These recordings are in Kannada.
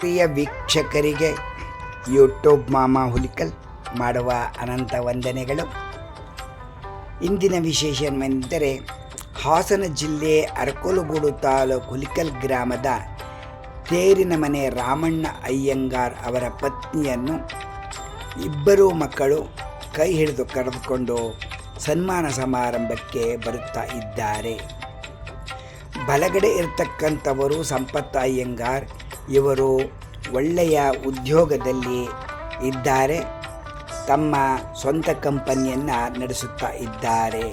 ಪ್ರಿಯ ವೀಕ್ಷಕರಿಗೆ ಯೂಟ್ಯೂಬ್ ಮಾಮಾ ಹುಲಿಕಲ್ ಮಾಡುವ ಅನಂತ ವಂದನೆಗಳು. ಇಂದಿನ ವಿಶೇಷವೆಂದರೆ ಹಾಸನ ಜಿಲ್ಲೆ ಅರಕಲಗೂಡು ತಾಲೂಕು ಹುಲಿಕಲ್ ಗ್ರಾಮದ ತೇರಿನ ಮನೆ ರಾಮಣ್ಣ ಅಯ್ಯಂಗಾರ್ ಅವರ ಪತ್ನಿಯನ್ನು ಇಬ್ಬರು ಮಕ್ಕಳು ಕೈ ಹಿಡಿದು ಕರೆದುಕೊಂಡು ಸನ್ಮಾನ ಸಮಾರಂಭಕ್ಕೆ ಬರುತ್ತಾ ಇದ್ದಾರೆ. ಬಲಗಡೆ ಇರತಕ್ಕಂಥವರು ಸಂಪತ್ ಅಯ್ಯಂಗಾರ್. ಇವರು ಒಳ್ಳೆಯ ಉದ್ಯೋಗದಲ್ಲಿ ಇದ್ದಾರೆ, ತಮ್ಮ ಸ್ವಂತ ಕಂಪನಿಯನ್ನು ನಡೆಸುತ್ತಾ ಇದ್ದಾರೆ.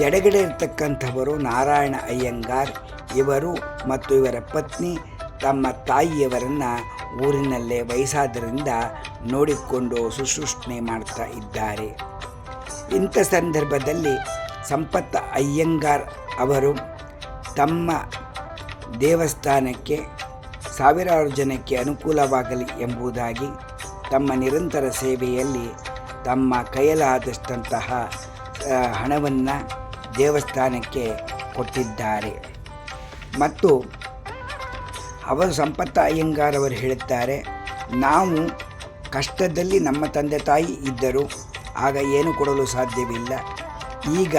ಎಡಗಡೆ ಇರತಕ್ಕಂಥವರು ನಾರಾಯಣ ಅಯ್ಯಂಗಾರ್. ಇವರು ಮತ್ತು ಇವರ ಪತ್ನಿ ತಮ್ಮ ತಾಯಿಯವರನ್ನು ಊರಿನಲ್ಲೇ ವಯಸ್ಸಾದ್ದರಿಂದ ನೋಡಿಕೊಂಡು ಶುಶ್ರೂಷಣೆ ಮಾಡ್ತಾ ಇದ್ದಾರೆ. ಇಂಥ ಸಂದರ್ಭದಲ್ಲಿ ಸಂಪತ್ ಅಯ್ಯಂಗಾರ್ ಅವರು ತಮ್ಮ ದೇವಸ್ಥಾನಕ್ಕೆ ಸಾವಿರಾರು ಜನಕ್ಕೆ ಅನುಕೂಲವಾಗಲಿ ಎಂಬುದಾಗಿ ತಮ್ಮ ನಿರಂತರ ಸೇವೆಯಲ್ಲಿ ತಮ್ಮ ಕೈಯಲಾದಷ್ಟಂತಹ ಹಣವನ್ನು ದೇವಸ್ಥಾನಕ್ಕೆ ಕೊಟ್ಟಿದ್ದಾರೆ. ಮತ್ತು ಅವರು ಸಂಪತ್ ಅಯ್ಯಂಗಾರ್ ಅವರು ಹೇಳುತ್ತಾರೆ, ನಾವು ಕಷ್ಟದಲ್ಲಿ ನಮ್ಮ ತಂದೆ ತಾಯಿ ಇದ್ದರು, ಆಗ ಏನು ಕೊಡಲು ಸಾಧ್ಯವಿಲ್ಲ. ಈಗ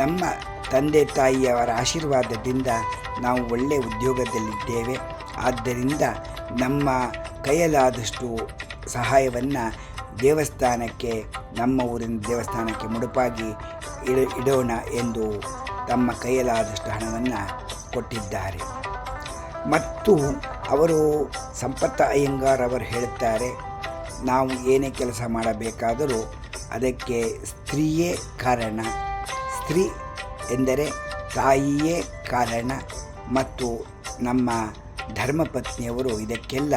ನಮ್ಮ ತಂದೆ ತಾಯಿಯವರ ಆಶೀರ್ವಾದದಿಂದ ನಾವು ಒಳ್ಳೆಯ ಉದ್ಯೋಗದಲ್ಲಿದ್ದೇವೆ. ಆದ್ದರಿಂದ ನಮ್ಮ ಕೈಯಲಾದಷ್ಟು ಸಹಾಯವನ್ನು ದೇವಸ್ಥಾನಕ್ಕೆ, ನಮ್ಮ ಊರಿನ ದೇವಸ್ಥಾನಕ್ಕೆ ಮುಡುಪಾಗಿ ಇಡೋಣ ಎಂದು ತಮ್ಮ ಕೈಯಲಾದಷ್ಟು ಹಣವನ್ನು ಕೊಟ್ಟಿದ್ದಾರೆ. ಮತ್ತು ಅವರು ಸಂಪತ್ ಅಯ್ಯಂಗಾರ್ ಅವರು ಹೇಳುತ್ತಾರೆ, ನಾವು ಏನೇ ಕೆಲಸ ಮಾಡಬೇಕಾದರೂ ಅದಕ್ಕೆ ಸ್ತ್ರೀಯೇ ಕಾರಣ, ಸ್ತ್ರೀ ಎಂದರೆ ತಾಯಿಯೇ ಕಾರಣ. ಮತ್ತು ನಮ್ಮ ಧರ್ಮಪತ್ನಿಯವರು ಇದಕ್ಕೆಲ್ಲ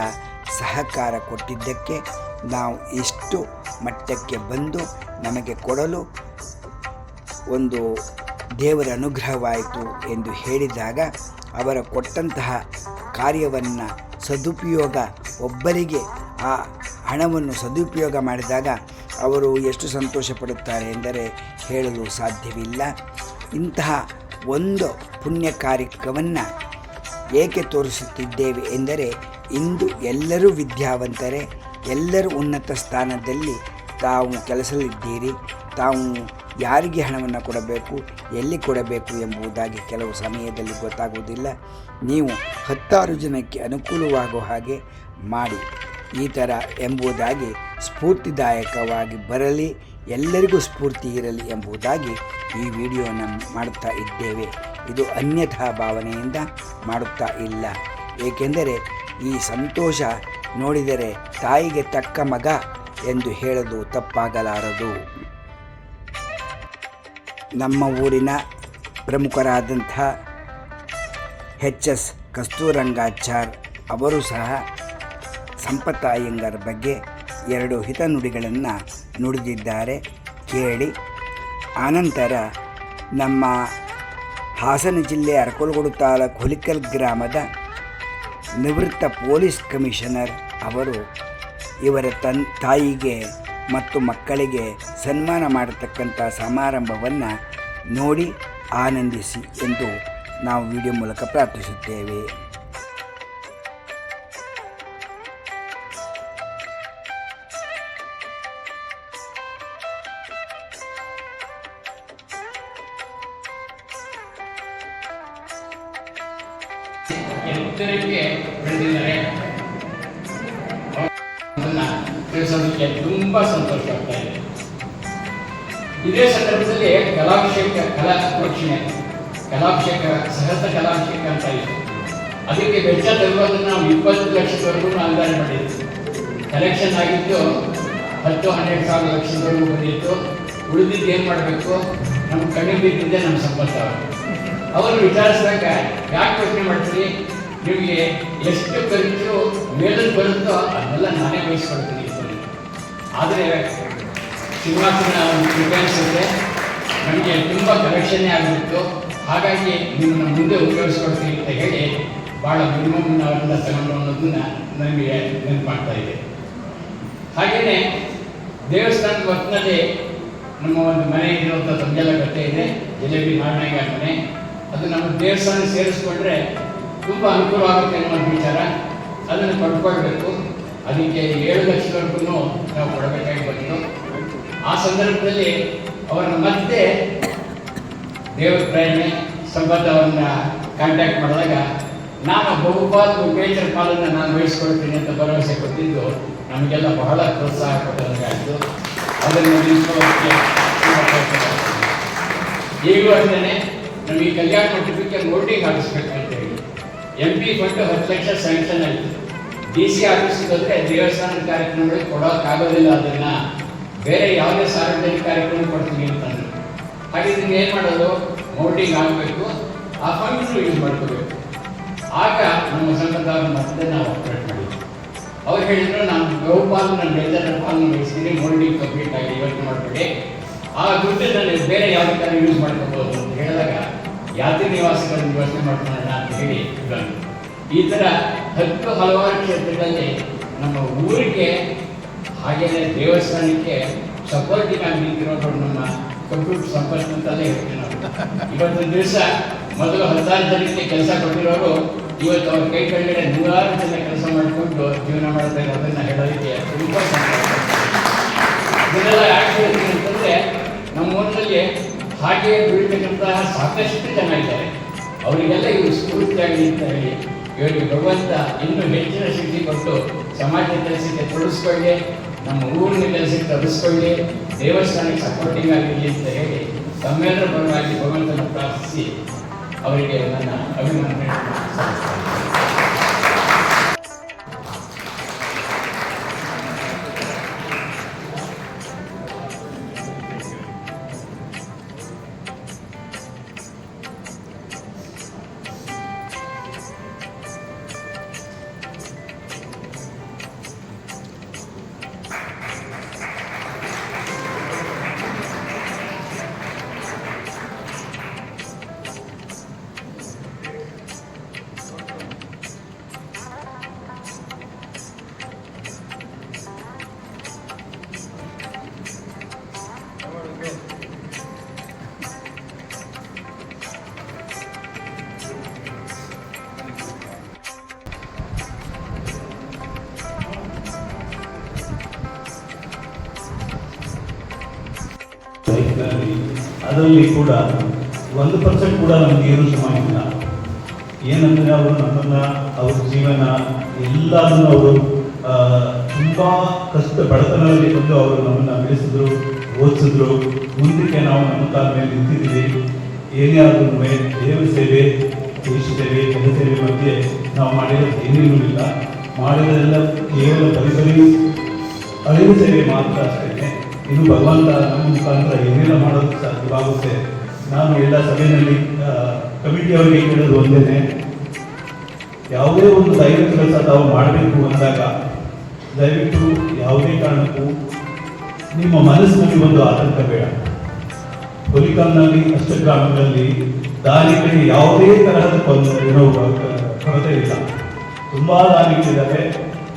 ಸಹಕಾರ ಕೊಟ್ಟಿದ್ದಕ್ಕೆ ನಾವು ಇಷ್ಟು ಮಟ್ಟಕ್ಕೆ ಬಂದು ನಮಗೆ ಕೊಡಲು ಒಂದು ದೇವರ ಅನುಗ್ರಹವಾಯಿತು ಎಂದು ಹೇಳಿದಾಗ, ಅವರ ಕೊಟ್ಟಂತಹ ಕಾರ್ಯವನ್ನು ಸದುಪಯೋಗ, ಒಬ್ಬರಿಗೆ ಆ ಹಣವನ್ನು ಸದುಪಯೋಗ ಮಾಡಿದಾಗ ಅವರು ಎಷ್ಟು ಸಂತೋಷ ಪಡುತ್ತಾರೆ ಎಂದರೆ ಹೇಳಲು ಸಾಧ್ಯವಿಲ್ಲ. ಇಂತಹ ಒಂದು ಪುಣ್ಯ ಕಾರ್ಯಕ್ರಮವನ್ನು ಏಕೆ ತೋರಿಸುತ್ತಿದ್ದೇವೆ ಎಂದರೆ, ಇಂದು ಎಲ್ಲರೂ ವಿದ್ಯಾವಂತರೇ, ಎಲ್ಲರೂ ಉನ್ನತ ಸ್ಥಾನದಲ್ಲಿ ತಾವು ಕೆಲಸದಲ್ಲಿದ್ದೀರಿ. ತಾವು ಯಾರಿಗೆ ಹಣವನ್ನು ಕೊಡಬೇಕು, ಎಲ್ಲಿ ಕೊಡಬೇಕು ಎಂಬುದಾಗಿ ಕೆಲವು ಸಮಯದಲ್ಲಿ ಗೊತ್ತಾಗುವುದಿಲ್ಲ. ನೀವು 10 ಜನಕ್ಕೆ ಅನುಕೂಲವಾಗುವ ಹಾಗೆ ಮಾಡಿ ಈ ಥರ ಎಂಬುದಾಗಿ ಸ್ಫೂರ್ತಿದಾಯಕವಾಗಿ ಬರಲಿ, ಎಲ್ಲರಿಗೂ ಸ್ಫೂರ್ತಿ ಇರಲಿ ಎಂಬುದಾಗಿ ಈ ವಿಡಿಯೋನ ಮಾಡುತ್ತಾ ಇದ್ದೇವೆ. ಇದು ಅನ್ಯಥಾ ಭಾವನೆಯಿಂದ ಮಾಡುತ್ತಾ ಇಲ್ಲ. ಏಕೆಂದರೆ ಈ ಸಂತೋಷ ನೋಡಿದರೆ ತಾಯಿಗೆ ತಕ್ಕ ಮಗ ಎಂದು ಹೇಳಲು ತಪ್ಪಾಗಲಾರದು. ನಮ್ಮ ಊರಿನ ಪ್ರಮುಖರಾದಂಥ ಎಚ್.ಎಸ್. ಕಸ್ತೂರಂಗಾಚಾರ್ ಅವರು ಸಹ ಸಂಪತ್ ಅಯ್ಯಂಗಾರ್ ಬಗ್ಗೆ 2 ಹಿತನುಡಿಗಳನ್ನು ನುಡಿದಿದ್ದಾರೆ, ಕೇಳಿ. ಆನಂತರ ನಮ್ಮ ಹಾಸನ ಜಿಲ್ಲೆ ಅರಕಲಗೂಡು ತಾಲೂಕು ಹುಲಿಕಲ್ ಗ್ರಾಮದ ನಿವೃತ್ತ ಪೊಲೀಸ್ ಕಮಿಷನರ್ ಅವರು ಇವರ ತಾಯಿಗೆ ಮತ್ತು ಮಕ್ಕಳಿಗೆ ಸನ್ಮಾನ ಮಾಡತಕ್ಕಂಥ ಸಮಾರಂಭವನ್ನು ನೋಡಿ ಆನಂದಿಸಿ ಎಂದು ನಾವು ವಿಡಿಯೋ ಮೂಲಕ ಪ್ರಾರ್ಥಿಸುತ್ತೇವೆ. ಎತ್ತರಕ್ಕೆ ಬೆಳೆದಿದ್ದಾರೆ. ಅದನ್ನು ತಿಳಿಸೋದಕ್ಕೆ ತುಂಬ ಸಂತೋಷ ಆಗ್ತಾ ಇದೆ. ಇದೇ ಸಂದರ್ಭದಲ್ಲಿ ಕಲಾಭಿಷೇಕ ಸಹಸ್ರ ಕಲಾಭಿಷೇಕ ಅಂತ ಇದೆ. ಅದಕ್ಕೆ ವೆಚ್ಚ ತರುವುದನ್ನು ನಾವು 20 ಲಕ್ಷದವರೆಗೂ ಅಂದಾಜು ಮಾಡಿದ್ವಿ. ಕಲೆಕ್ಷನ್ ಆಗಿದ್ದು 10-12 ಸಾವಿರ ಲಕ್ಷದವರೆಗೂ ಬಂದಿತ್ತು. ಉಳಿದಿದ್ದು ಏನು ಮಾಡಬೇಕು, ನಮ್ಮ ಕಣ್ಣಿಗೆ ಬಿದ್ದಿದ್ದೆ ನಮ್ಮ ಸಂಪತ್ತು. ಅವರು ವಿಚಾರಿಸಿದಾಗ, ಯಾಕೆ ಪ್ರಶ್ನೆ ಮಾಡ್ತೀರಿ, ನಿಮಗೆ ಎಷ್ಟು ಖರ್ಚು ಮೇಲಕ್ಕೆ ಬರುತ್ತೋ ಅದನ್ನೆಲ್ಲ ನಾನೇ ವಹಿಸ್ಕೊಳ್ತೀನಿ. ಆದರೆ ಸಿಂಹಾಸನ ಒಂದು ಕೃಪೆ ಅನಿಸುತ್ತೆ, ನಮಗೆ ತುಂಬ ಕಲೆಕ್ಷನ್ನೇ ಆಗಿತ್ತು, ಹಾಗಾಗಿ ನಿಮ್ಮನ್ನು ಮುಂದೆ ಉಪಯೋಗಿಸ್ಕೊಳ್ತೀನಿ ಅಂತ ಹೇಳಿ ಭಾಳ ಮಿನಿಮಮ್ ಅವರಿಂದ ತಗೊಂಡು ಅನ್ನೋದನ್ನು ನನಗೆ ನೆನಪಾಗ್ತಾ ಇದೆ. ಹಾಗೆಯೇ ದೇವಸ್ಥಾನದ ಹೊತ್ತಿನಲ್ಲಿ ನಮ್ಮ ಒಂದು ಮನೆ ಇರುವಂಥ ತಮಗೆಲ್ಲ ಗೊತ್ತೇ ಇದೆ, ಜಿಲೇಬಿ ನಾರಾಯಣ ಮನೆ. ಅದು ನಮ್ಮ ದೇವಸ್ಥಾನ ಸೇರಿಸ್ಕೊಂಡ್ರೆ ತುಂಬ ಅನುಕೂಲ ಆಗುತ್ತೆ ಅನ್ನೋ ವಿಚಾರ. ಅದನ್ನು ಕೊಂಡ್ಕೊಳ್ಬೇಕು. ಅದಕ್ಕೆ 7 ಲಕ್ಷವರೆಗೂ ನಾವು ಕೊಡಬೇಕಾಗಿ ಬಂತು. ಆ ಸಂದರ್ಭದಲ್ಲಿ ಅವರನ್ನು ಮತ್ತೆ ದೇವರ ಪ್ರೇರಣೆ ಸಂಬಂಧ ಅವರನ್ನ ಕಾಂಟ್ಯಾಕ್ಟ್ ಮಾಡಿದಾಗ ನಾನು ಬಹುಪಾಲು ಬೇಜರ ಪಾಲನ್ನು ನಾನು ವಹಿಸ್ಕೊಳ್ತೀನಿ ಅಂತ ಭರವಸೆ ಕೊಟ್ಟಿದ್ದು ನಮಗೆಲ್ಲ ಬಹಳ ಪ್ರೋತ್ಸಾಹ ಕೊಟ್ಟಂಗಾಯಿತು. ಅದನ್ನು ನಿಲ್ಲಿಸೋದಕ್ಕೆ ಈಗಲೂ ಅಷ್ಟೇ ನಮಗೆ ಕಲ್ಯಾಣ ಮಂಟಪಕ್ಕೆ ಮೋಲ್ಡಿಂಗ್ ಹಾಕಿಸ್ಬೇಕಂತ ಹೇಳಿ MP ಫಂಡ್ 10 ಲಕ್ಷ ಸ್ಯಾಂಕ್ಷನ್ ಆಯಿತು. DC ಆಫೀಸಿಗೆ ಹೋದರೆ ದೇವಸ್ಥಾನದ ಕಾರ್ಯಕ್ರಮಗಳಿಗೆ ಕೊಡೋಕ್ಕಾಗೋದಿಲ್ಲ, ಅದನ್ನು ಬೇರೆ ಯಾವುದೇ ಸಾರ್ವಜನಿಕ ಕಾರ್ಯಕ್ರಮ ಕೊಡ್ತೀವಿ ಅಂತಂದರು. ಹಾಗಿದ್ರೆ ಏನು ಮಾಡೋದು? ಮೋಲ್ಡಿಂಗ್ ಆಗಬೇಕು, ಆ ಫಂಡ್ ಯೂಸ್ ಮಾಡ್ಕೋಬೇಕು. ಆಗ ನಮ್ಮ ಸಂಘದವ್ರ ಮತ್ತೆ ನಾವು ಆಪರೇಟ್ ಮಾಡಿದ್ವಿ. ಅವ್ರು ಹೇಳಿದ್ರು, ನಾನು ಬಹುಪಾಲು ನನ್ನ ಬೇಜಾರ ಪಾಲನ್ನು ವಹಿಸ್ತೀನಿ, ಮೋಲ್ಡಿಂಗ್ ಕಂಪ್ಲೀಟ್ ಆಗಿ ಯೋಚನೆ ಮಾಡಬೇಡಿ, ಆ ದುಡ್ಡನ್ನು ಬೇರೆ ಯಾವುದಕ್ಕಾದ್ರೂ ಯೂಸ್ ಮಾಡ್ಕೋಬೋದು ಅಂತ ಹೇಳಿದಾಗ ಯಾತ್ರಿ ನಿವಾಸಿಗಳನ್ನು ಯೋಚನೆ ಮಾಡ್ಕೊಳ್ಳೋಣ ಅಂತ ಹೇಳಿ ಬಂದು ಈ ಥರ ಹಲವಾರು ಕ್ಷೇತ್ರಗಳಲ್ಲಿ ನಮ್ಮ ಊರಿಗೆ ಹಾಗೆಯೇ ದೇವಸ್ಥಾನಕ್ಕೆ ಸಪೋರ್ಟಿಂಗ್ ಆಗಿ ನಿಂತಿರೋದು ನಮ್ಮ ಕಂಪ್ಯೂಟರ್ ಸಂಪರ್ಕ ಅಂತಲೇ ಹೇಳ್ತೀವಿ ನಾವು. ಇವತ್ತಿನ ದಿವಸ ಮೊದಲು 16 ಜನಕ್ಕೆ ಕೆಲಸ ಕೊಟ್ಟಿರೋರು ಇವತ್ತು ಅವ್ರ ಕೈ ಕೆಳಗಡೆ 100 ಜನ ಕೆಲಸ ಮಾಡಿಕೊಂಡು ಜೀವನ ಮಾಡ್ತಾ ಇರೋದನ್ನು ಹೇಳೋದಕ್ಕೆ ತುಂಬ ಸಂತೋಷ. ಇದನ್ನೆಲ್ಲ ಯಾಕೆ ಹೇಳ್ತೀನಿ ಅಂತಂದರೆ ನಮ್ಮ ಊರಿನಲ್ಲಿ ಹಾಗೆ ಬೀಳ್ತಕ್ಕಂತಹ ಸಾಕಷ್ಟು ಜನ ಇದ್ದಾರೆ. ಅವರಿಗೆಲ್ಲ ಇವರು ಸ್ಫೂರ್ತಿಯಾಗಿ ಅಂತ ಹೇಳಿ ಇವರಿಗೆ ಭಗವಂತ ಇನ್ನೂ ಹೆಚ್ಚಿನ ಶಕ್ತಿ ಕೊಟ್ಟು ಸಮಾಜ ಕೆಲಸಕ್ಕೆ ತೊಡಗಿಸ್ಕೊಳ್ಳಿ, ನಮ್ಮ ಊರಿನ ಕೆಲಸಕ್ಕೆ ತೊಡಗಿಸ್ಕೊಳ್ಳಿ, ದೇವಸ್ಥಾನಕ್ಕೆ ಸಪೋರ್ಟಿಂಗ್ ಆಗಿರಲಿ ಅಂತ ಹೇಳಿ ತಮ್ಮೆಲ್ಲರ ಪರವಾಗಿ ಭಗವಂತನ ಪ್ರಾರ್ಥಿಸಿ ಅವರಿಗೆ ನನ್ನ ಅಭಿನಂದನೆ ಸಲ್ಲಿಸ್ತೇನೆ. ಅದರಲ್ಲಿ ಕೂಡ 1% ಕೂಡ ನಮಗೆ ಏನು ಶ್ರಮ ಇಲ್ಲ. ಏನಂದರೆ ಅವರು ನಮ್ಮನ್ನು ಅವ್ರ ಜೀವನ ಎಲ್ಲದನ್ನು ಅವರು ತುಂಬ ಕಷ್ಟ ಬಡತನದಲ್ಲಿ ಬಂದು ಅವರು ನಮ್ಮನ್ನು ಬೆಳೆಸಿದ್ರು, ಓದಿಸಿದ್ರು. ಮುಂದಕ್ಕೆ ನಾವು ನಮ್ಮ ಕಾಲ ಮೇಲೆ ನಿಂತಿದ್ದೀವಿ. ಏನೇ ಆದ್ರೂ ದೇವ ಸೇವೆ, ದೇಶ ಸೇವೆ, ಜನ ಸೇವೆ ಬಗ್ಗೆ ನಾವು ಮಾಡಿರೋದು ಏನೇನೂ ಇಲ್ಲ. ಮಾಡಿರೋದೆಲ್ಲ ಕೇವಲ ಪರಿಸರಿ ಅರಿವು ಸೇವೆ ಮಾತ್ರ ಅಷ್ಟೇ. ಇನ್ನು ಭಗವಂತ ನಮ್ಮ ಮುಖಾಂತರ ಏನೆಲ್ಲ ಮಾಡೋದಕ್ಕೆ ಸಾಧ್ಯವಾಗುತ್ತೆ. ನಾನು ಎಲ್ಲ ಸಭೆಯಲ್ಲಿ ಕಮಿಟಿಯವರಿಗೆ ಕೇಳೋದು ಒಂದೇ, ಯಾವುದೇ ಒಂದು ದೈವ ಕೆಲಸ ತಾವು ಮಾಡಬೇಕು ಅಂದಾಗ ದಯವಿಟ್ಟು ಯಾವುದೇ ಕಾರಣಕ್ಕೂ ನಿಮ್ಮ ಮನಸ್ಸಿನಲ್ಲಿ ಒಂದು ಆತಂಕ ಬೇಡ. ಹುಲಿಕಲ್ನಲ್ಲಿ ಅಷ್ಟಗ್ರಾಮಗಳಲ್ಲಿ ದಾನಿಗಳಿಗೆ ಯಾವುದೇ ತರಹದ ಕೊರತೆ ಇಲ್ಲ. ತುಂಬ ದಾನಿಗಳಿದ್ದಾರೆ,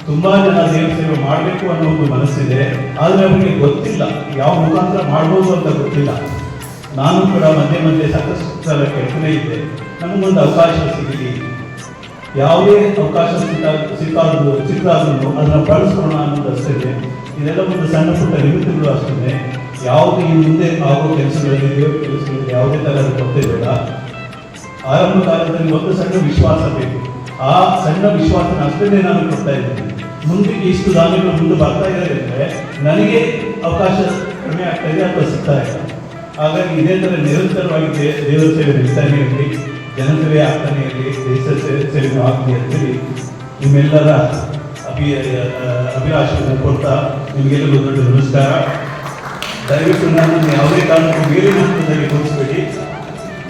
ತುಂಬ ಜನ ದೇವ ಸೇವೆ ಮಾಡಬೇಕು ಅನ್ನೋ ಒಂದು ಮನಸ್ಸಿದೆ. ಆದರೆ ಅವರಿಗೆ ಗೊತ್ತಿಲ್ಲ ಯಾವ ಮುಖಾಂತರ ಮಾಡ್ಬೋದು ಅಂತ ಗೊತ್ತಿಲ್ಲ. ನಾನು ಕೂಡ ಮಧ್ಯೆ ಮಧ್ಯೆ ಸಾಕಷ್ಟು ಸಲ ಕೇಳ್ತಾನೆ ಇದ್ದೆ, ನಮಗೊಂದು ಅವಕಾಶ ಸಿಗಲಿ, ಯಾವುದೇ ಅವಕಾಶ ಸಿಕ್ಕಾದ್ರೂ ಅದನ್ನು ಬಳಸ್ಕೋಣ ಅನ್ನೋದು ಅಷ್ಟೇ. ಇದೆಲ್ಲ ಒಂದು ಸಣ್ಣ ಪುಟ್ಟ ನಿಮಿತ್ತಗಳು ಅಷ್ಟೇ. ಯಾವುದೇ ಈ ಮುಂದೆ ಆಗೋ ಕೆಲಸಗಳಲ್ಲಿ ದೇವರ ಕೆಲಸಗಳಲ್ಲಿ ಯಾವುದೇ ಥರದ ಕೊರತೆ ಬೇಡ. ಆರಂಭ ಕಾಲದಲ್ಲಿ ಒಂದು ಸಣ್ಣ ವಿಶ್ವಾಸ ಬೇಕು. ಆ ಸಣ್ಣ ವಿಶ್ವಾಸನ ಅಷ್ಟೇ ನಾನು ಕೊಡ್ತಾ ಇದ್ದೀನಿ. ಮುಂದಕ್ಕೆ ಇಷ್ಟು ದಾನಿಗಳು ಮುಂದೆ ಬರ್ತಾ ಇದ್ದಾರೆ ಅಂದರೆ ನನಗೆ ಅವಕಾಶ ಕಡಿಮೆ ಆಗ್ತಾ ಇದೆ ಅಥವಾ ಸಿಗ್ತಾ ಇಲ್ಲ. ಹಾಗಾಗಿ ಇದೇ ಥರ ನಿರಂತರವಾಗಿ ದೇವರ ಸೇವೆ ನಡೀತಾನೆ ಇರಲಿ, ಜನಸೇವೆ ಆಗ್ತಾನೆ ಇರಲಿ, ದೇಶ ಸೇವೆನೂ ಆಗಲಿ ಅಂತೇಳಿ ನಿಮ್ಮೆಲ್ಲರ ಅಭಿಲಾಷೆಯನ್ನು ಕೊಡ್ತಾ ನಿಮಗೆಲ್ಲರೂ ದೊಡ್ಡ ನಮಸ್ಕಾರ. ದಯವಿಟ್ಟು ನನ್ನನ್ನು ಯಾವುದೇ ಕಾರಣಕ್ಕೂ ಮೇಲಿನ ಹಂತದಲ್ಲಿ ತೋರಿಸಬೇಡಿ.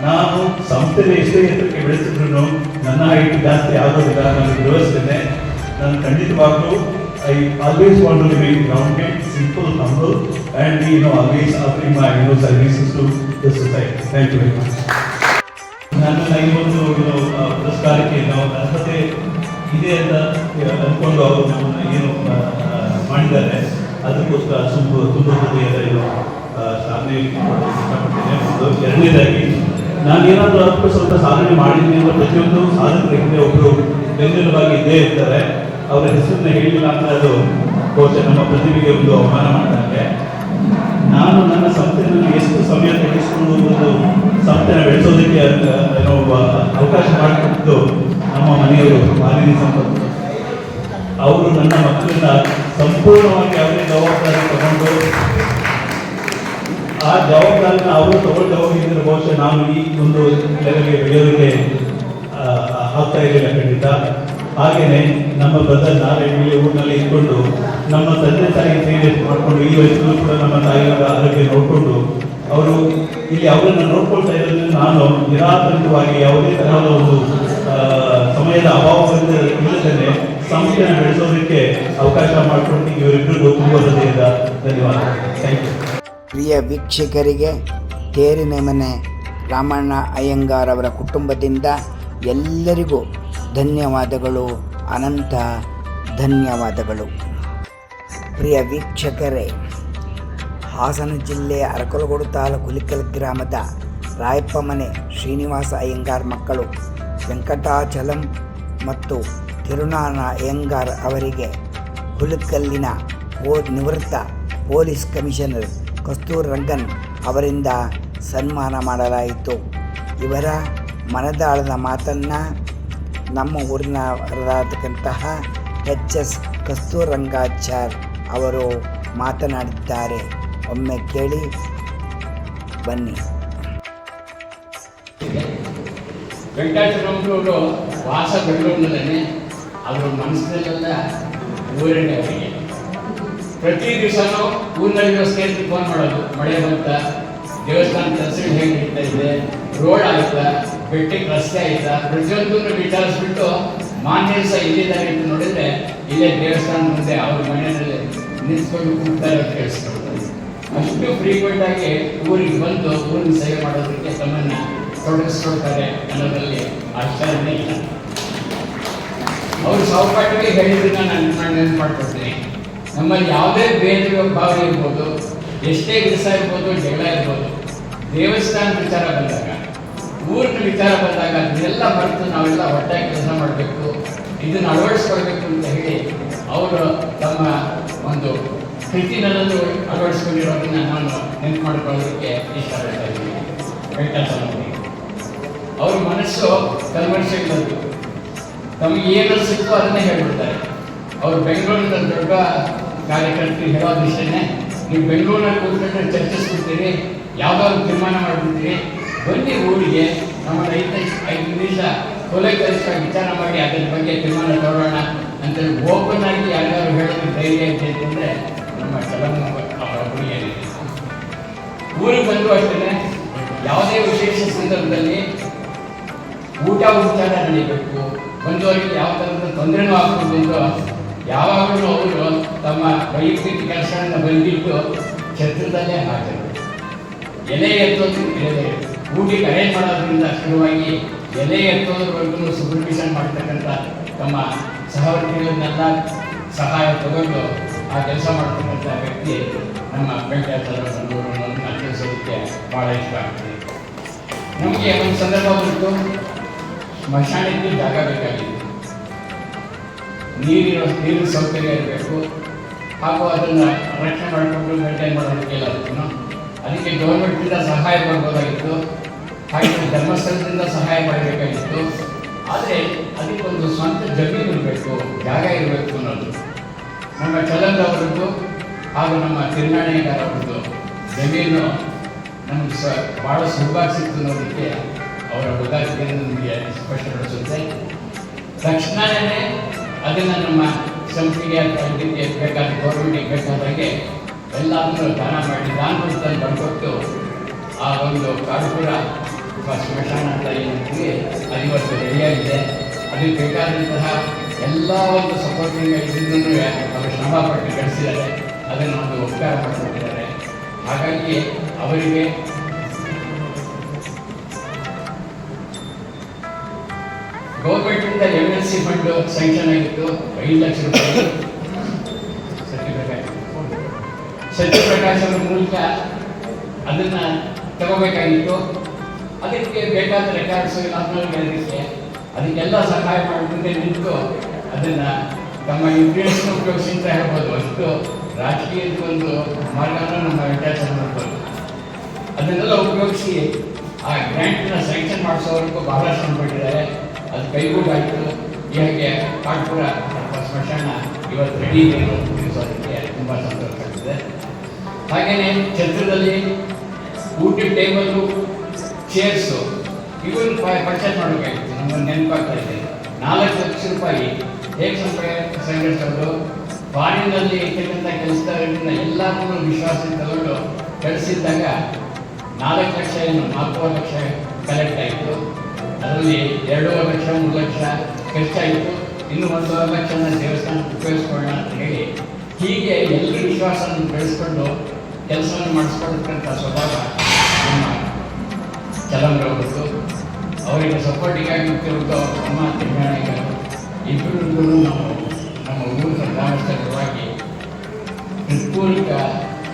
ನಾನು ಸಂಸ್ಥೆಯಲ್ಲಿ ಎಷ್ಟೇ ಎತ್ತರಕ್ಕೆ ಬೆಳೆಸಿದ್ರು ನನ್ನ ಹೈಟ್ ಜಾಸ್ತಿ ಆಗೋದಿಲ್ಲ, ನನಗೆ ವ್ಯವಸ್ಥೆನೆ. ನಾನು ಖಂಡಿತವಾಗ್ಲೂ I always want to remain grounded, simple, humble and always offering my services to the society. Thank you very much. ನನ್ನನ್ನು ಈ ಒಂದು ಪುರಸ್ಕಾರಕ್ಕೆ ನಾವು ಅರ್ಹತೆ ಇದೆ ಅಂತ ಅಂದ್ಕೊಂಡು ಅವರು ನಮ್ಮನ್ನು ಏನು ಮಾಡಿದ್ದಾರೆ ಅದಕ್ಕೋಸ್ಕರ ತುಂಬ ಹೃದಯದ ಸಾಧನೆ ಇಷ್ಟಪಡ್ತೇನೆ. ಒಂದು ಎರಡನೇದಾಗಿ ನಾನು ಏನಾದರೂ ಸ್ವಲ್ಪ ಸಾಧನೆ ಮಾಡಿದ್ದೀನಿ ಅಂತ ಪ್ರತಿಯೊಂದು ಸಾಧಕರ ಹಿಂದೆ ಒಬ್ಬರು ಬೆನ್ನೆಲುಬಾಗಿ ಇದ್ದೇ ಇರ್ತಾರೆ. ಅವರ ಹೆಸರನ್ನ ಹೇಳಿಲ್ಲ ಅಂದರೆ ಅದು ಬಹುಶಃ ನಮ್ಮ ಪ್ರತಿಭೆಗೆ ಒಂದು ಅವಮಾನ ಮಾಡ್ತಾರೆ. ನಾನು ನನ್ನ ಸಂಸ್ಥೆಯಲ್ಲಿ ಎಷ್ಟು ಸಮಯ ತೆಗೆದುಕೊಂಡು ಒಂದು ಸಂಸ್ಥೆನ ಬೆಳೆಸೋದಕ್ಕೆ ಅವಕಾಶ ಮಾಡಿಕೊಟ್ಟು ನಮ್ಮ ಮನೆಯವರು ಮಾಲಿನ್ಯ ಸಂಪತ್ತು ಅವರು ನನ್ನ ಮಕ್ಕಳನ್ನ ಸಂಪೂರ್ಣವಾಗಿ ಅವರೇ ಜವಾಬ್ದಾರಿ ತಗೊಂಡು ಆ ಜವಾಬ್ದಾರಿನ ಅವರು ತಗೊಂಡು ಹೋಗಿದ್ರೆ ಬಹುಶಃ ನಾವು ಈ ಒಂದು ಲೆವೆಲ್ಗೆ ಬೆಳೆಯೋದಕ್ಕೆ ಆಗ್ತಾ ಇರಲಿಲ್ಲ ಖಂಡಿತ. ಹಾಗೆಯೇ ನಮ್ಮ ಬ್ರದರ್ ನಾರಾಯಣ ಊರಿನಲ್ಲಿ ಇಟ್ಕೊಂಡು ನಮ್ಮ ತಂದೆ ತಾಯಿ ಸೇವೆ ಮಾಡಿಕೊಂಡು ಈ ವಯಸ್ಸಲ್ಲೂ ಕೂಡ ನಮ್ಮ ತಾಯಿಯವರ ಆರೋಗ್ಯ ನೋಡಿಕೊಂಡು ಅವರು ಇಲ್ಲಿ ಅವರನ್ನು ನೋಡ್ಕೊಳ್ತಾ ಇರೋದ್ರಿಂದ ನಾನು ನಿರಾತಂಕವಾಗಿ ಯಾವುದೇ ತರಹದ ಒಂದು ಸಮಯದ ಅಭಾವದಿಂದ ಇಲ್ಲದೇ ಸಂಸ್ಥೆಯನ್ನು ಬೆಳೆಸೋದಕ್ಕೆ ಅವಕಾಶ ಮಾಡಿಕೊಂಡು ಇವರಿಬ್ಬರಿಗೂ ತುಂಬ ಹೃದಯದ ಧನ್ಯವಾದ. Thank you. ಪ್ರಿಯ ವೀಕ್ಷಕರಿಗೆ ತೇರಿನ ಮನೆ ರಾಮಣ್ಣ ಅಯ್ಯಂಗಾರ್ ಅವರ ಕುಟುಂಬದಿಂದ ಎಲ್ಲರಿಗೂ ಧನ್ಯವಾದಗಳು, ಅನಂತ ಧನ್ಯವಾದಗಳು. ಪ್ರಿಯ ವೀಕ್ಷಕರೇ, ಹಾಸನ ಜಿಲ್ಲೆಯ ಅರಕಲಗೂಡು ತಾಲೂಕು ಹುಲಿಕಲ್ ಗ್ರಾಮದ ರಾಯಪ್ಪ ಮನೆ ಶ್ರೀನಿವಾಸ ಅಯ್ಯಂಗಾರ್ ಮಕ್ಕಳು ವೆಂಕಟಾಚಲಂ ಮತ್ತು ತಿರುನಾನ ಅಯ್ಯಂಗಾರ್ ಅವರಿಗೆ ಹುಲಿಕಲ್ಲಿನ ನಿವೃತ್ತ ಪೊಲೀಸ್ ಕಮಿಷನರ್ ಕಸ್ತೂರ್ ರಂಗನ್ ಅವರಿಂದ ಸನ್ಮಾನ ಮಾಡಲಾಯಿತು. ಇವರ ಮನದಾಳದ ಮಾತನ್ನು ನಮ್ಮ ಊರಿನವರಾದಂತಹ ಎಚ್.ಎಸ್. ಕಸ್ತೂರ್ ರಂಗಾಚಾರ್ ಅವರು ಮಾತನಾಡಿದ್ದಾರೆ. ಒಮ್ಮೆ ಕೇಳಿ ಬನ್ನಿ. ವೆಂಕಟಾಚಲಂರವರು ವಾಸ ಬೆಂಗಳೂರಿನಲ್ಲೇ, ಅವರ ಮನಸ್ಸಿನಲ್ಲೆಲ್ಲ ಊರನ್ನೇ ಅವರಿಗೆ. ಪ್ರತಿ ದಿವಸನೂ ಊರಿನಲ್ಲಿರೋ ಸ್ನೇಹಿತರಿಗೆ ಫೋನ್ ಮಾಡೋದು, ಮಳೆ ಬಂತ, ದೇವಸ್ಥಾನ ಕೆಲಸಗಳು ಹೇಗೆ ನಡೀತಾ ಇದೆ, ರೋಡ್ ಆಯ್ತಾ, ಬೆಟ್ಟಕ್ಕೆ ರಸ್ತೆ ಆಯ್ತಾ, ಪ್ರತಿಯೊಂದನ್ನು ವಿಚಾರಿಸ್ಬಿಟ್ಟು ಮಾನ್ಯ ಸಹ ಇಲ್ಲಿದ್ದಾರೆ ಅಂತ ನೋಡಿದ್ರೆ ಇಲ್ಲೇ ದೇವಸ್ಥಾನ ಮುಂದೆ ಅವ್ರ ಮನೆಯಲ್ಲಿ ನಿಂತ್ಕೊಂಡು ಕೂಗ್ತಾರೆ ಅಂತ ಕೇಳಿಸ್ಕೊಳ್ತಾರೆ. ಅಷ್ಟು ಫ್ರೀಕ್ವೆಂಟ್ ಆಗಿ ಊರಿಗೆ ಬಂದು ಊರಿನ ಸೇವೆ ಮಾಡೋದಕ್ಕೆ ತಮ್ಮನ್ನ ತೊಡಗಿಸ್ಕೊಳ್ತಾರೆ ಅನ್ನೋದ್ರಲ್ಲಿ ಆಶ್ಚರ್ಯನೇ ಇಲ್ಲ. ಅವರು ಸೌಪಾಟಿಗೆ ಹೇಳಿದ್ದನ್ನ ನಾನು ನೆನಪು ಮಾಡ್ಕೊಳ್ತೀನಿ. ನಮ್ಮಲ್ಲಿ ಯಾವುದೇ ಭೇದ ಭಾವ ಇರ್ಬೋದು, ಎಷ್ಟೇ ದಿವಸ ಇರ್ಬೋದು, ಜಗಳ ಇರ್ಬೋದು, ದೇವಸ್ಥಾನ ವಿಚಾರ ಬಂದಾಗ, ಊರಿನ ವಿಚಾರ ಬಂದಾಗ ಅದನ್ನೆಲ್ಲ ಮರೆತು ನಾವೆಲ್ಲ ಒಟ್ಟಾಗಿ ಕೆಲಸ ಮಾಡಬೇಕು, ಇದನ್ನು ಅಳವಡಿಸ್ಕೊಳ್ಬೇಕು ಅಂತ ಹೇಳಿ ಅವರು ತಮ್ಮ ಒಂದು ಕೃತಿನಲ್ಲೂ ಅಳವಡಿಸ್ಕೊಂಡಿರೋದನ್ನ ನಾನು ನೆನಪು ಮಾಡ್ಕೊಳ್ಳೋದಕ್ಕೆ ಇಷ್ಟಪಡ್ತಾ ಇದ್ದೀನಿ. ವೆಂಕಟಾಚಲಂರವರು ಅವ್ರ ಮನಸ್ಸು ಕಲ್ಮರ್ಷಿಲ್ಲದ್ದು, ತಮಗೆ ಏನು ಸಿಕ್ಕೋ ಅದನ್ನೇ ಹೇಳ್ಬಿಡ್ತಾರೆ. ಅವರು ಬೆಂಗಳೂರಿನ ದೊಡ್ಡ ಕಾರ್ಯಕರ್ತರು ಹೇಳೋದಿಷ್ಟೇ, ನೀವು ಬೆಂಗಳೂರಿನಲ್ಲಿ ಕೂತ್ಕೊಂಡ್ರೆ ಚರ್ಚಿಸ್ಬಿಡ್ತೀರಿ, ಯಾವುದಾದ್ರು ತೀರ್ಮಾನ ಮಾಡಿಬಿಡ್ತೀರಿ, ಬನ್ನಿ ಊರಿಗೆ, ನಮ್ಮ 5 ನಿಮಿಷ ಕೊಲೆಗರಿಷ್ಠ ವಿಚಾರ ಮಾಡಿ ಅದರ ಬಗ್ಗೆ ತೀರ್ಮಾನ ತಗೊಳ್ಳೋಣ ಅಂತೇಳಿ ಓಪನ್ ಆಗಿ ಯಾರ್ಯಾರು ಹೇಳೋದು ಧೈರ್ಯ ಅಂತ ಅಂತಂದರೆ ನಮ್ಮ ಚಲಂ ಅವರ ಹುಡುಗಿಯರಿಗೆ. ಊರಿಗೆ ಬಂದು ಅಷ್ಟೇ ಯಾವುದೇ ವಿಶೇಷ ಸಂದರ್ಭದಲ್ಲಿ ಊಟ ಉಪಚಾರ ನಡೀಬೇಕು, ಬಂದವರಿಗೆ ಯಾವ ಥರದ ತೊಂದರೆನೂ ಆಗ್ಬೋದು ಅಂತ ಯಾವಾಗಲೂ ಅವರು ತಮ್ಮ ವೈಯಕ್ತಿಕ ಕೆಲಸಗಳನ್ನು ಬಂದಿಟ್ಟು ಛತ್ರದಲ್ಲೇ ಹಾಕರು. ಎಲೆ ಎತ್ತೋದು ಎಲೆ ಊಟಿಗೆ ಅರೇಂಜ್ ಮಾಡೋದ್ರಿಂದ ಶುರುವಾಗಿ ಎಲೆ ಎತ್ತೋದ್ರವರೆಗೂ ಸೂಪರ್ವಿಷನ್ ಮಾಡ್ತಕ್ಕಂಥ ತಮ್ಮ ಸಹವರ್ತಿಗಳನ್ನೆಲ್ಲ ಸಹಾಯ ತಗೊಂಡು ಆ ಕೆಲಸ ಮಾಡ್ತಕ್ಕಂಥ ವ್ಯಕ್ತಿ ನಮ್ಮ ವೆಂಕಟಾಚಲಂರವರು ನಾನು ತಿಳಿಸೋದಕ್ಕೆ ಭಾಳ ಇಷ್ಟ ಆಗ್ತದೆ. ನಮಗೆ ಒಂದು ಸಂದರ್ಭ ಬಂತು, ಸ್ಮಶಾನಕ್ಕೆ ಜಾಗ ಬೇಕಾಗಿತ್ತು, ನೀರಿನ ಸೌಕರ್ಯ ಇರಬೇಕು, ಹಾಗೂ ಅದನ್ನು ರಕ್ಷಣೆ ಮಾಡಿಕೊಂಡು ಮೇಂಟೈನ್ ಮಾಡೋದಕ್ಕೆ ಎಲ್ಲದಕ್ಕೂ ಅದಕ್ಕೆ ಗೌರ್ಮೆಂಟಿಂದ ಸಹಾಯ ಮಾಡ್ಬೋದಾಗಿತ್ತು, ಹಾಗೆ ಧರ್ಮಸ್ಥಳದಿಂದ ಸಹಾಯ ಮಾಡಬೇಕಾಗಿತ್ತು. ಆದರೆ ಅದಕ್ಕೊಂದು ಸ್ವಂತ ಜಮೀನು ಇರಬೇಕು, ಜಾಗ ಇರಬೇಕು ಅನ್ನೋದು ನಮ್ಮ ಚಲಂರವರದ್ದು ಹಾಗೂ ನಮ್ಮ ತಿರುನಾಣೆಗಾರ ಅವರದ್ದು ಜಮೀನು ನಮಗೆ ಭಾಳ ಸುಲಭವಾಗಿ ಸಿಕ್ತು ಅನ್ನೋದಕ್ಕೆ ಅವರ ಉದಾಹರಣೆ ನಮಗೆ ಸ್ಪಷ್ಟಪಡಿಸುತ್ತೆ. ತಕ್ಷಣವೇ ಅದನ್ನು ನಮ್ಮ ಸಂಸ್ಥೆಗೆ ಅಥವಾ ಇದಕ್ಕೆ ಬೇಕಾದ ಗೌರ್ಮೆಂಟಿಗೆ ಬೇಕಾದಾಗೆ ಎಲ್ಲದನ್ನು ದಾನ ಮಾಡಿ ದಾನದಲ್ಲಿ ಬರ್ಕೊಟ್ಟು ಆ ಒಂದು ಕಾಡುಪುರ ಅಥವಾ ಸ್ಮಶಾನ ಅಂತ ಏನಂತೀವಿ ಅದು ಇವತ್ತು ರೆಡಿಯಾಗಿದೆ. ಅದಕ್ಕೆ ಬೇಕಾದಂತಹ ಎಲ್ಲ ಒಂದು ಸಪೋರ್ಟಿಂಗ್ ಇದನ್ನು ಅವರು ಶ್ರಮಪಟ್ಟು ಗಳಿಸಿದ್ದಾರೆ, ಅದನ್ನು ಒಂದು ಉಪಕಾರ ಮಾಡಿಕೊಟ್ಟಿದ್ದಾರೆ. ಹಾಗಾಗಿ ಅವರಿಗೆ ಗೌರ್ಮೆಂಟಿಂದ MLC ಫಂಡ್ ಸ್ಯಾಂಕ್ಷನ್ ಆಗಿತ್ತು, 5 ಲಕ್ಷ ರೂಪಾಯಿ. ಸತ್ಯಪ್ರಕಾಶ್ ಅವರ ಮೂಲಕ ಅದನ್ನು ತಗೋಬೇಕಾಗಿತ್ತು. ಅದಕ್ಕೆ ಬೇಕಾದ ರೆಕಾರ್ಡ್ಸು ಅದಕ್ಕೆಲ್ಲ ಸಹಾಯ ಮಾಡಿ ಮುಂದೆ ನಿಂತು ಅದನ್ನು ತಮ್ಮ ಇನ್ಫ್ಲೂಯೆನ್ಸ್ನ ಉಪಯೋಗಿಸಿ ಅಂತ ಹೇಳ್ಬೋದು. ಅಷ್ಟು ರಾಜಕೀಯದ ಒಂದು ಮಾರ್ಗನ ನಮ್ಮ ವ್ಯತ್ಯಾಸ ಮಾಡ್ಬೋದು. ಅದನ್ನೆಲ್ಲ ಉಪಯೋಗಿಸಿ ಆ ಗ್ರ್ಯಾಂಟನ್ನ ಸ್ಯಾಂಕ್ಷನ್ ಮಾಡಿಸೋವರೆಗೂ ಬಹಳ ಶ್ರಮಪಟ್ಟಿದ್ದಾರೆ. ಅದು ಕೈಗೂಡಾಯಿತು. ಹೀಗೆ ಕಾಟ್ಪುರ ಸ್ಮಶಾನ ಇವತ್ತು ರೆಡಿ ಮುಗಿಸೋದಕ್ಕೆ ತುಂಬ ಸಂತೋಷ ಆಗ್ತದೆ. ಹಾಗೆಯೇ ಛತ್ರದಲ್ಲಿ ಊಟದ ಟೇಬಲ್ಲು, ಚೇರ್ಸು ಇವನ್ ಪರ್ಚೇಸ್ ಮಾಡಬೇಕಾಗಿತ್ತು. ನಮ್ಮನ್ನು ನೆನಪಾಗ್ತಾ ಇದೆ. 4 ಲಕ್ಷ ರೂಪಾಯಿ ಹೇಗೆ ಸಂಗ್ರಹಿಸೋದು, ಫಾರಿನ್ನಲ್ಲಿ ಇರ್ತಕ್ಕಂಥ ಕೆಲಸದವರನ್ನ ಎಲ್ಲರನ್ನೂ ವಿಶ್ವಾಸಕ್ಕೆ ತಗೊಂಡು ಕಳಿಸಿದ್ದಾಗ 4 ಲಕ್ಷ ಏನು 4 ಲಕ್ಷ ಕಲೆಕ್ಟ್ ಆಯಿತು. ಅದರಲ್ಲಿ 2.5 ಲಕ್ಷ 3 ಲಕ್ಷ ಖರ್ಚಾಯಿತು. ಇನ್ನು 1.5 ಲಕ್ಷನ ದೇವಸ್ಥಾನ ಉಪಯೋಗಿಸ್ಕೊಳ್ಳೋಣ ಅಂತ ಹೇಳಿ ಹೀಗೆ ಎಲ್ಲರೂ ವಿಶ್ವಾಸವನ್ನು ಬೆಳೆಸ್ಕೊಂಡು ಕೆಲಸವನ್ನು ಮಾಡಿಸ್ಕೊಳ್ತಕ್ಕಂಥ ಸ್ವಭಾವ ನಮ್ಮ ಚಲಂರವರದ್ದು. ಅವರಿಗೆ ಸಪೋರ್ಟಿಗಾಗಿ ನಿಂತಿರುವುದು ಅಮ್ಮ ತಿಮ್ಮಣ್ಣ ಇಬ್ಬರಿಗೂ ನಾವು ನಮ್ಮ ಊರಿನ ಗ್ರಾಮಸ್ಥರವಾಗಿ ಹೃತ್ಪೂರ್ವಕ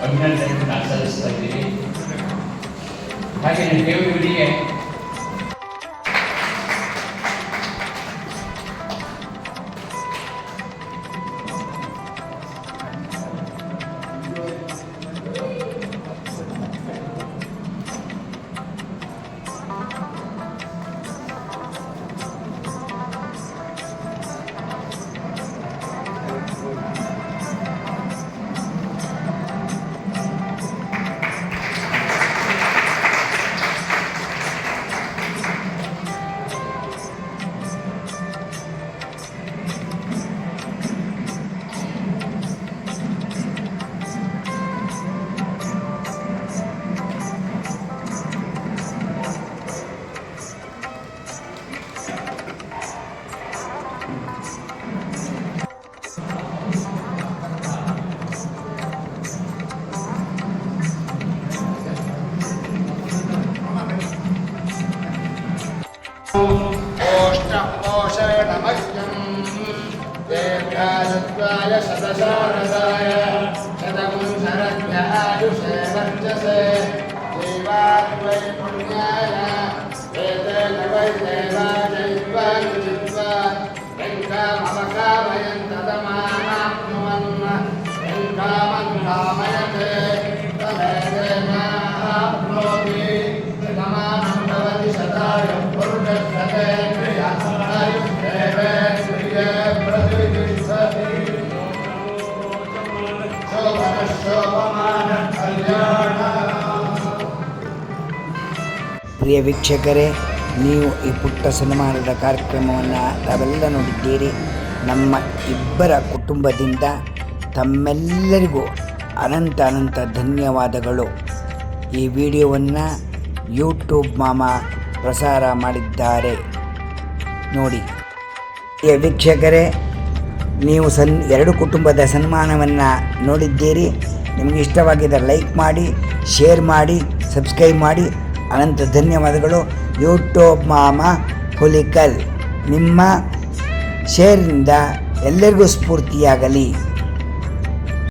ಅಭಿನಂದನೆಗಳನ್ನು ಸಲ್ಲಿಸ್ತಾ ಇದ್ದೀವಿ. ಹಾಗೆಯೇ ದೇವರಿಗೆ दीर्घायुत्वाय शतशारदाय शतमुशरभ्य आयुषे वर्चसे जीवात्मै पुण्याय एतेन वै देवाजयित्वा युजित्वा रङ्कामवकामयन् तदमानाप्नुवन् रङ्कामन् कामयते तमेतेनाप्नोति शतमानं भवति शतायुः पुरुषशतेन्द्रियः आयुष्येवेन्द्रिये प्रतिष्ठति शोभनशोभमानः कल्याणः. ಪ್ರಿಯ ವೀಕ್ಷಕರೇ, ನೀವು ಈ ಪುಟ್ಟ ಸನ್ಮಾನದ ಕಾರ್ಯಕ್ರಮವನ್ನು ತಾವೆಲ್ಲ ನೋಡಿದ್ದೀರಿ. ನಮ್ಮ ಇಬ್ಬರ ಕುಟುಂಬದಿಂದ ತಮ್ಮೆಲ್ಲರಿಗೂ ಅನಂತ ಅನಂತ ಧನ್ಯವಾದಗಳು. ಈ ವಿಡಿಯೋವನ್ನು ಯೂಟ್ಯೂಬ್ ಮಾಮ ಪ್ರಸಾರ ಮಾಡಿದ್ದಾರೆ ನೋಡಿ. ಪ್ರಿಯ ವೀಕ್ಷಕರೇ, ನೀವು ಎರಡು ಕುಟುಂಬದ ಸನ್ಮಾನವನ್ನು ನೋಡಿದ್ದೀರಿ. ನಿಮಗೆ ಇಷ್ಟವಾಗಿದ್ದರೆ ಲೈಕ್ ಮಾಡಿ, ಶೇರ್ ಮಾಡಿ, ಸಬ್ಸ್ಕ್ರೈಬ್ ಮಾಡಿ. ಅನಂತ ಧನ್ಯವಾದಗಳು. ಯೂಟ್ಯೂಬ್ ಮಾಮ ಹುಲಿಕಲ್. ನಿಮ್ಮ ಶೇರಿಂದ ಎಲ್ಲರಿಗೂ ಸ್ಫೂರ್ತಿಯಾಗಲಿ.